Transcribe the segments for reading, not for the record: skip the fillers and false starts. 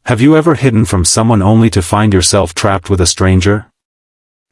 Have you ever hidden from someone only to find yourself trapped with a stranger?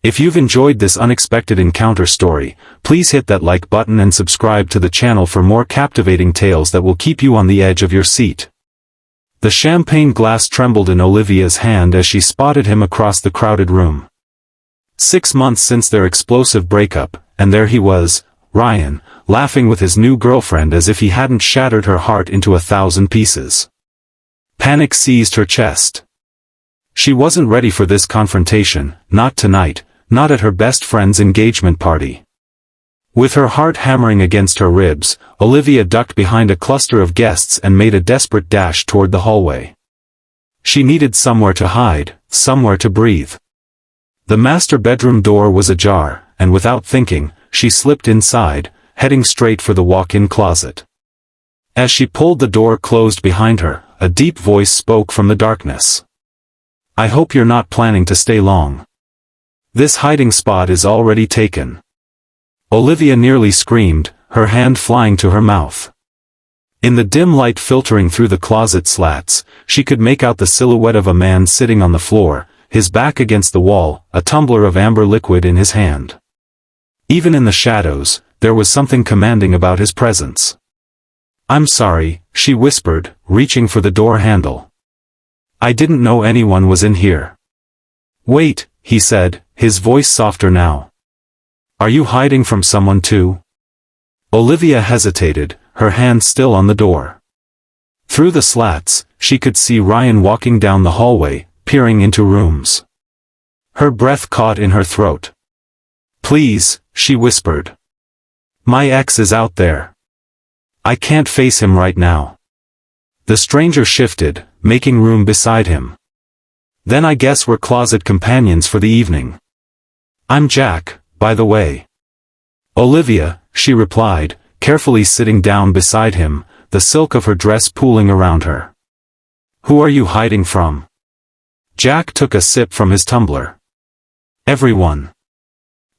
If you've enjoyed this unexpected encounter story, please hit that like button and subscribe to the channel for more captivating tales that will keep you on the edge of your seat. The champagne glass trembled in Olivia's hand as she spotted him across the crowded room. 6 months since their explosive breakup, and there he was, Ryan, laughing with his new girlfriend as if he hadn't shattered her heart into 1,000 pieces. Panic seized her chest. She wasn't ready for this confrontation, not tonight, not at her best friend's engagement party. With her heart hammering against her ribs, Olivia ducked behind a cluster of guests and made a desperate dash toward the hallway. She needed somewhere to hide, somewhere to breathe. The master bedroom door was ajar, and without thinking, she slipped inside, heading straight for the walk-in closet. As she pulled the door closed behind her, a deep voice spoke from the darkness. "I hope you're not planning to stay long. This hiding spot is already taken." Olivia nearly screamed, her hand flying to her mouth. In the dim light filtering through the closet slats, she could make out the silhouette of a man sitting on the floor, his back against the wall, a tumbler of amber liquid in his hand. Even in the shadows, there was something commanding about his presence. "I'm sorry," she whispered, reaching for the door handle. "I didn't know anyone was in here." "Wait," he said, his voice softer now. "Are you hiding from someone too?" Olivia hesitated, her hand still on the door. Through the slats, she could see Ryan walking down the hallway, peering into rooms. Her breath caught in her throat. "Please," she whispered. "My ex is out there. I can't face him right now." The stranger shifted, making room beside him. "Then I guess we're closet companions for the evening. I'm Jack, by the way." "Olivia," she replied, carefully sitting down beside him, the silk of her dress pooling around her. "Who are you hiding from?" Jack took a sip from his tumbler. "Everyone.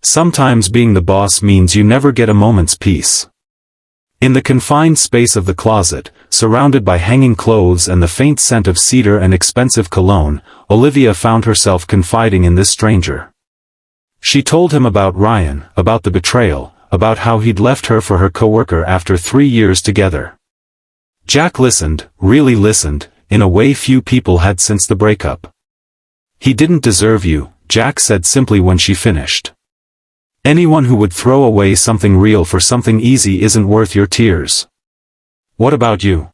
Sometimes being the boss means you never get a moment's peace." In the confined space of the closet, surrounded by hanging clothes and the faint scent of cedar and expensive cologne, Olivia found herself confiding in this stranger. She told him about Ryan, about the betrayal, about how he'd left her for her coworker after 3 years together. Jack listened, really listened, in a way few people had since the breakup. "He didn't deserve you," Jack said simply when she finished. "Anyone who would throw away something real for something easy isn't worth your tears." "What about you?"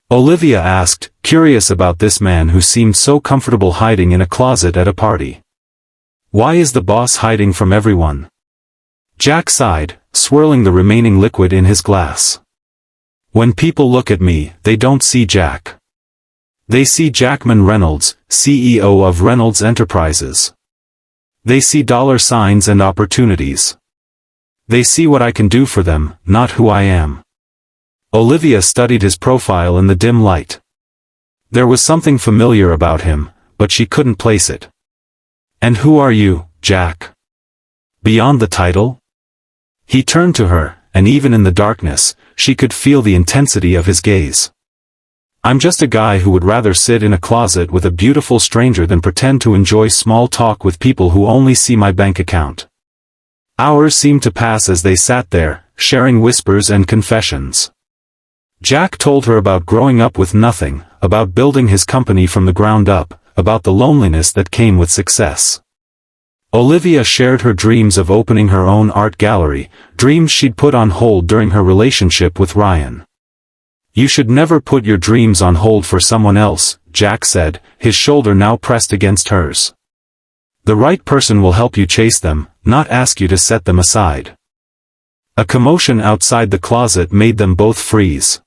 Olivia asked, curious about this man who seemed so comfortable hiding in a closet at a party. "Why is the boss hiding from everyone?" Jack sighed, swirling the remaining liquid in his glass. "When people look at me, they don't see Jack. They see Jackman Reynolds, CEO of Reynolds Enterprises. They see dollar signs and opportunities. They see what I can do for them, not who I am." Olivia studied his profile in the dim light. There was something familiar about him, but she couldn't place it. "And who are you, Jack? Beyond the title?" He turned to her, and even in the darkness, she could feel the intensity of his gaze. "I'm just a guy who would rather sit in a closet with a beautiful stranger than pretend to enjoy small talk with people who only see my bank account." Hours seemed to pass as they sat there, sharing whispers and confessions. Jack told her about growing up with nothing, about building his company from the ground up, about the loneliness that came with success. Olivia shared her dreams of opening her own art gallery, dreams she'd put on hold during her relationship with Ryan. "You should never put your dreams on hold for someone else," Jack said, his shoulder now pressed against hers. "The right person will help you chase them, not ask you to set them aside." A commotion outside the closet made them both freeze.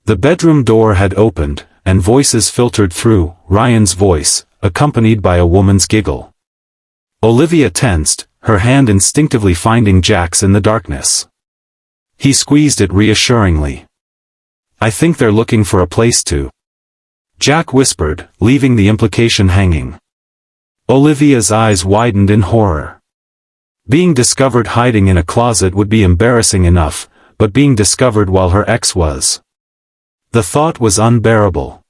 The bedroom door had opened, and voices filtered through, Ryan's voice, accompanied by a woman's giggle. Olivia tensed, her hand instinctively finding Jack's in the darkness. He squeezed it reassuringly. "I think they're looking for a place to." Jack whispered, leaving the implication hanging. Olivia's eyes widened in horror. Being discovered hiding in a closet would be embarrassing enough, but being discovered while her ex was. The thought was unbearable.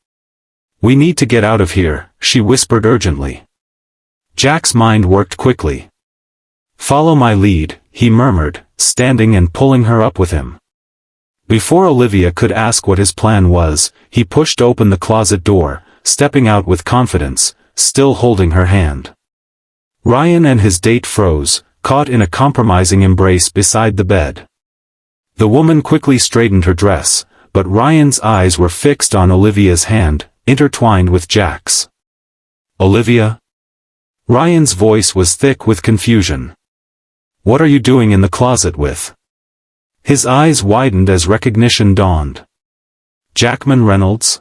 "We need to get out of here," she whispered urgently. Jack's mind worked quickly. "Follow my lead," he murmured, standing and pulling her up with him. Before Olivia could ask what his plan was, he pushed open the closet door, stepping out with confidence, still holding her hand. Ryan and his date froze, caught in a compromising embrace beside the bed. The woman quickly straightened her dress, but Ryan's eyes were fixed on Olivia's hand, intertwined with Jack's. "Olivia?" Ryan's voice was thick with confusion. "What are you doing in the closet with?" His eyes widened as recognition dawned. "Jackman Reynolds?"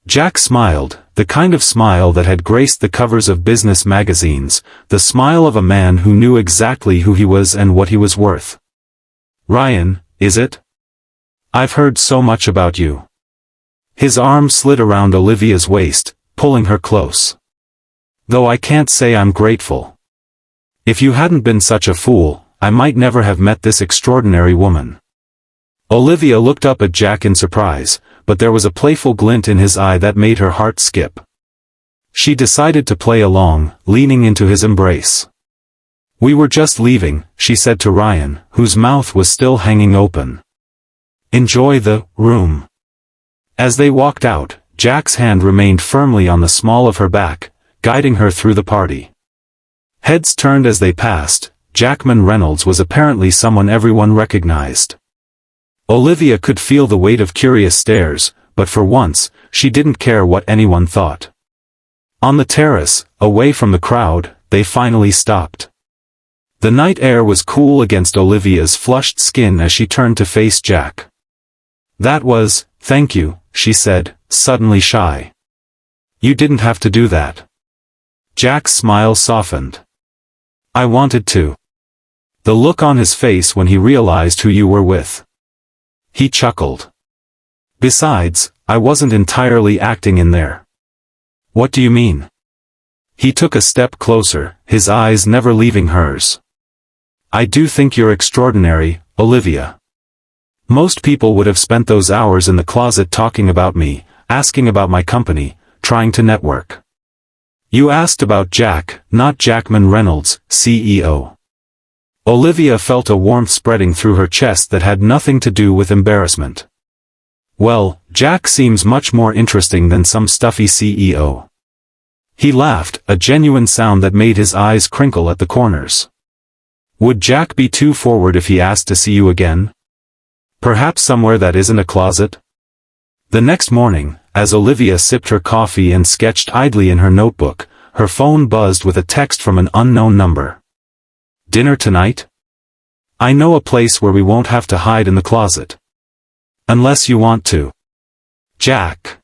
Jack smiled, the kind of smile that had graced the covers of business magazines, the smile of a man who knew exactly who he was and what he was worth. "Ryan, is it? I've heard so much about you." His arm slid around Olivia's waist, pulling her close. "Though I can't say I'm grateful. If you hadn't been such a fool, I might never have met this extraordinary woman." Olivia looked up at Jack in surprise, but there was a playful glint in his eye that made her heart skip. She decided to play along, leaning into his embrace. "We were just leaving," she said to Ryan, whose mouth was still hanging open. "Enjoy the room." As they walked out, Jack's hand remained firmly on the small of her back, guiding her through the party. Heads turned as they passed. Jackman Reynolds was apparently someone everyone recognized. Olivia could feel the weight of curious stares, but for once, she didn't care what anyone thought. On the terrace, away from the crowd, they finally stopped. The night air was cool against Olivia's flushed skin as she turned to face Jack. "Thank you," she said, suddenly shy. "You didn't have to do that." Jack's smile softened. "I wanted to." The look on his face when he realized who you were with. He chuckled. "Besides, I wasn't entirely acting in there." "What do you mean?" He took a step closer, his eyes never leaving hers. "I do think you're extraordinary, Olivia. Most people would have spent those hours in the closet talking about me, asking about my company, trying to network. You asked about Jack, not Jackman Reynolds, CEO." Olivia felt a warmth spreading through her chest that had nothing to do with embarrassment. "Well, Jack seems much more interesting than some stuffy CEO." He laughed, a genuine sound that made his eyes crinkle at the corners. "Would Jack be too forward if he asked to see you again? Perhaps somewhere that isn't a closet?" The next morning, as Olivia sipped her coffee and sketched idly in her notebook, her phone buzzed with a text from an unknown number. "Dinner tonight? I know a place where we won't have to hide in the closet. Unless you want to." "Jack."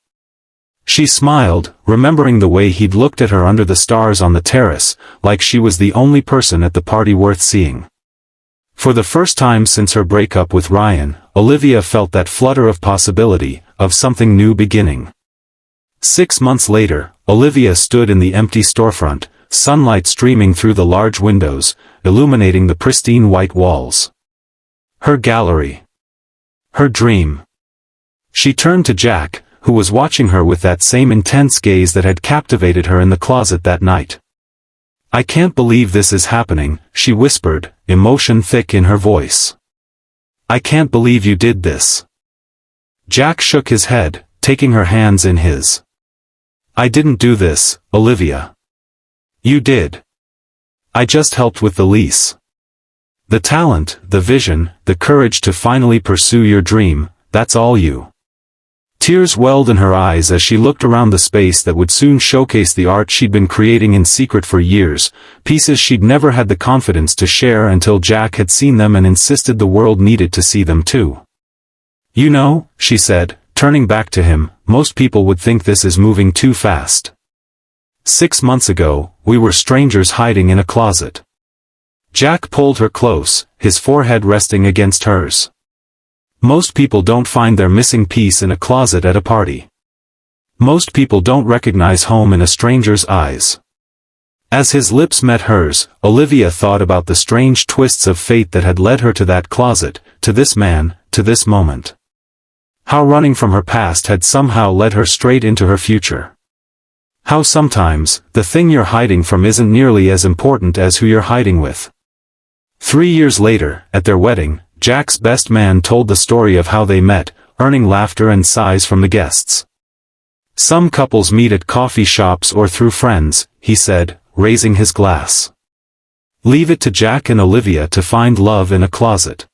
She smiled, remembering the way he'd looked at her under the stars on the terrace, like she was the only person at the party worth seeing. For the first time since her breakup with Ryan, Olivia felt that flutter of possibility, of something new beginning. 6 months later, Olivia stood in the empty storefront, sunlight streaming through the large windows, illuminating the pristine white walls. Her gallery. Her dream. She turned to Jack, who was watching her with that same intense gaze that had captivated her in the closet that night. "I can't believe this is happening," she whispered, emotion thick in her voice. "I can't believe you did this." Jack shook his head, taking her hands in his. "I didn't do this, Olivia." "You did. I just helped with the lease. The talent, the vision, the courage to finally pursue your dream, that's all you." Tears welled in her eyes as she looked around the space that would soon showcase the art she'd been creating in secret for years, pieces she'd never had the confidence to share until Jack had seen them and insisted the world needed to see them too. "You know," she said, turning back to him, "most people would think this is moving too fast. 6 months ago, we were strangers hiding in a closet." Jack pulled her close, his forehead resting against hers. "Most people don't find their missing piece in a closet at a party. Most people don't recognize home in a stranger's eyes." As his lips met hers, Olivia thought about the strange twists of fate that had led her to that closet, to this man, to this moment. How running from her past had somehow led her straight into her future. How sometimes, the thing you're hiding from isn't nearly as important as who you're hiding with. 3 years later, at their wedding, Jack's best man told the story of how they met, earning laughter and sighs from the guests. Some couples meet at coffee shops or through friends, he said, raising his glass. Leave it to Jack and Olivia to find love in a closet.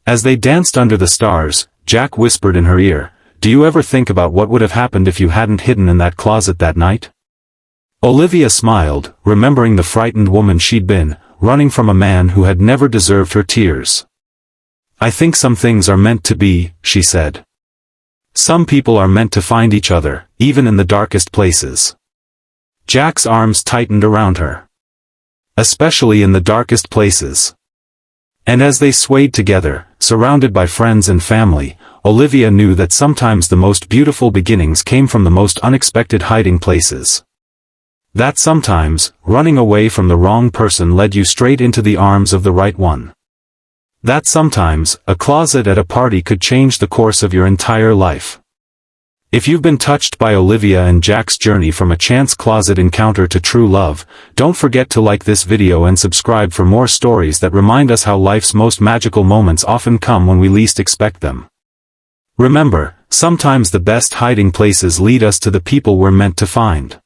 As they danced under the stars, Jack whispered in her ear, "Do you ever think about what would have happened if you hadn't hidden in that closet that night?" Olivia smiled, remembering the frightened woman she'd been, running from a man who had never deserved her tears. "I think some things are meant to be," she said. "Some people are meant to find each other, even in the darkest places." Jack's arms tightened around her. "Especially in the darkest places." And as they swayed together, surrounded by friends and family, Olivia knew that sometimes the most beautiful beginnings came from the most unexpected hiding places. That sometimes, running away from the wrong person led you straight into the arms of the right one. That sometimes, a closet at a party could change the course of your entire life. If you've been touched by Olivia and Jack's journey from a chance closet encounter to true love, don't forget to like this video and subscribe for more stories that remind us how life's most magical moments often come when we least expect them. Remember, sometimes the best hiding places lead us to the people we're meant to find.